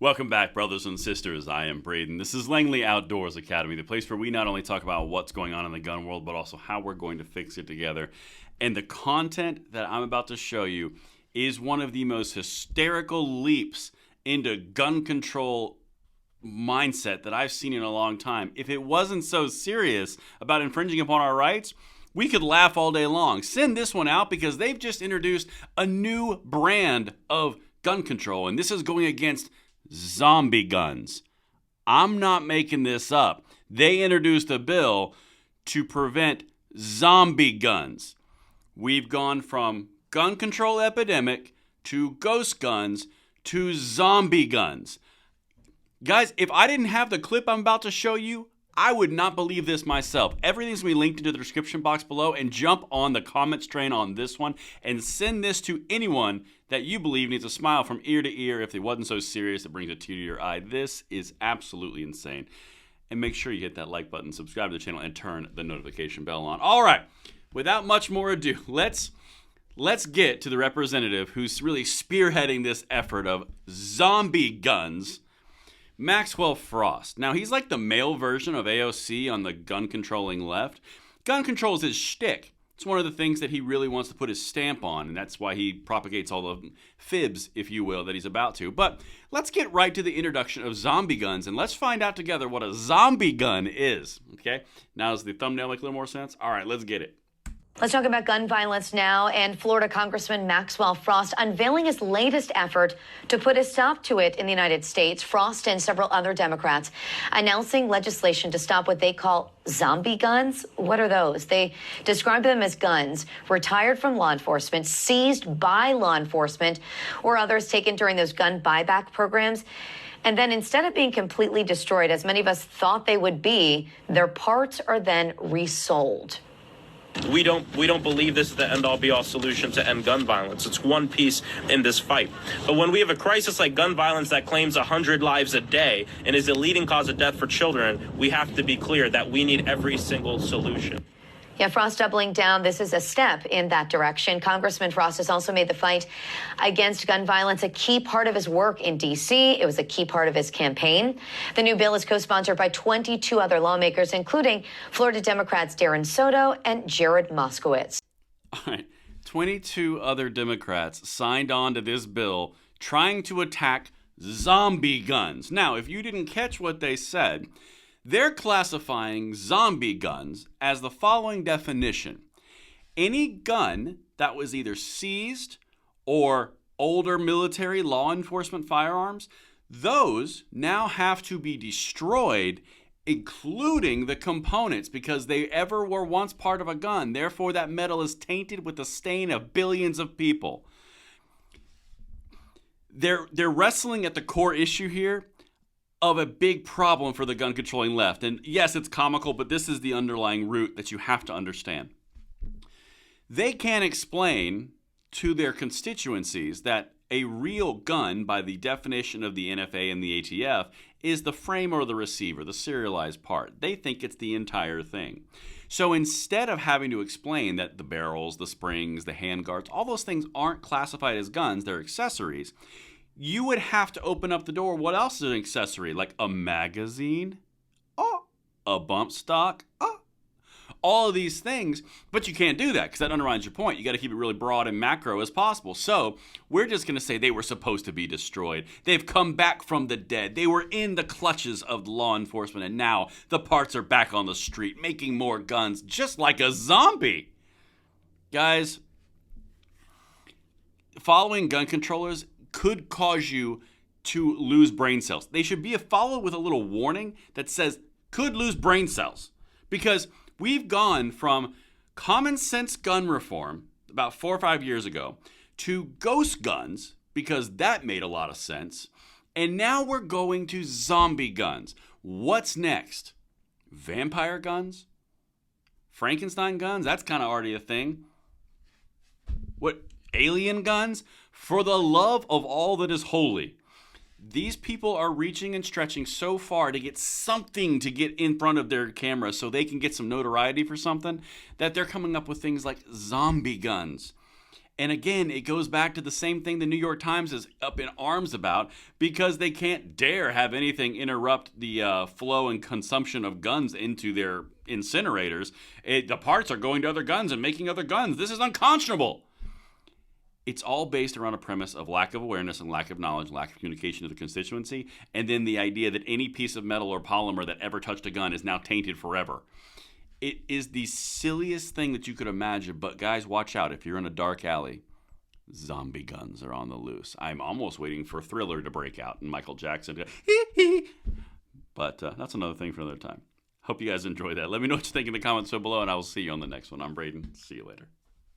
Welcome back, brothers and sisters. I am Braden. This is Langley Outdoors Academy, the place where we not only talk about what's going on in the gun world, but also how we're going to fix it together. And the content that I'm about to show you is one of the most hysterical leaps into gun control mindset that I've seen in a long time. If it wasn't so serious about infringing upon our rights, we could laugh all day long. Send this one out because they've just introduced a new brand of gun control, and this is going against zombie guns. I'm not making this up. They introduced a bill to prevent zombie guns. We've gone from gun control epidemic to ghost guns to zombie guns. Guys, if I didn't have the clip I'm about to show you, I would not believe this myself. Everything's going to be linked into the description box below, and jump on the comments train on this one and send this to anyone that you believe needs a smile from ear to ear. If it wasn't so serious, it brings a tear to your eye. This is absolutely insane. And make sure you hit that like button, subscribe to the channel, and turn the notification bell on. All right, without much more ado, let's get to the representative who's really spearheading this effort of zombie guns, Maxwell Frost. Now, he's like the male version of AOC on the gun controlling left. Gun control is his shtick. It's one of the things that he really wants to put his stamp on, and that's why he propagates all the fibs, if you will, that he's about to. But let's get right to the introduction of zombie guns, and let's find out together what a zombie gun is, okay? Now, does the thumbnail make a little more sense? All right, let's get it. Let's talk about gun violence now, and Florida Congressman Maxwell Frost unveiling his latest effort to put a stop to it in the United States. Frost and several other Democrats announcing legislation to stop what they call zombie guns. What are those? They describe them as guns retired from law enforcement, seized by law enforcement, or others taken during those gun buyback programs. And then instead of being completely destroyed, as many of us thought they would be, their parts are then resold. We don't believe this is the end-all be-all solution to end gun violence. It's one piece in this fight. But when we have a crisis like gun violence that claims 100 lives a day and is the leading cause of death for children, we have to be clear that we need every single solution. Yeah, Frost doubling down. This is a step in that direction. Congressman Frost has also made the fight against gun violence a key part of his work in D.C. It was a key part of his campaign. The new bill is co-sponsored by 22 other lawmakers, including Florida Democrats Darren Soto and Jared Moskowitz. All right, 22 other Democrats signed on to this bill trying to attack zombie guns. Now, if you didn't catch what they said, they're classifying zombie guns as the following definition: any gun that was either seized or older military law enforcement firearms, those now have to be destroyed, including the components, because they ever were once part of a gun. Therefore, that metal is tainted with the stain of billions of people. They're wrestling at the core issue here of a big problem for the gun controlling left. And yes, it's comical, but this is the underlying root that you have to understand. They can't explain to their constituencies that a real gun, by the definition of the NFA and the ATF, is the frame or the receiver, the serialized part. They think it's the entire thing. So instead of having to explain that the barrels, the springs, the handguards, all those things aren't classified as guns, they're accessories, you would have to open up the door. What else is an accessory? Like a magazine? Oh, a bump stock? Oh, all of these things. But you can't do that because that undermines your point. You got to keep it really broad and macro as possible. So we're just going to say they were supposed to be destroyed. They've come back from the dead. They were in the clutches of law enforcement, and now the parts are back on the street making more guns, just like a zombie. Guys, following gun controllers could cause you to lose brain cells. They should be followed with a little warning that says could lose brain cells, because we've gone from common sense gun reform about 4 or 5 years ago to ghost guns, because that made a lot of sense, and now we're going to zombie guns. What's next? Vampire guns? Frankenstein guns? That's kind of already a thing. What? Alien guns? For the love of all that is holy. These people are reaching and stretching so far to get something to get in front of their camera so they can get some notoriety for something, that they're coming up with things like zombie guns. And again, it goes back to the same thing the New York Times is up in arms about, because they can't dare have anything interrupt the flow and consumption of guns into their incinerators. The parts are going to other guns and making other guns. This is unconscionable. It's all based around a premise of lack of awareness and lack of knowledge, lack of communication to the constituency, and then the idea that any piece of metal or polymer that ever touched a gun is now tainted forever. It is the silliest thing that you could imagine, but guys, watch out. If you're in a dark alley, zombie guns are on the loose. I'm almost waiting for Thriller to break out and Michael Jackson to but that's another thing for another time. Hope you guys enjoy that. Let me know what you think in the comments below, and I will see you on the next one. I'm Braden. See you later.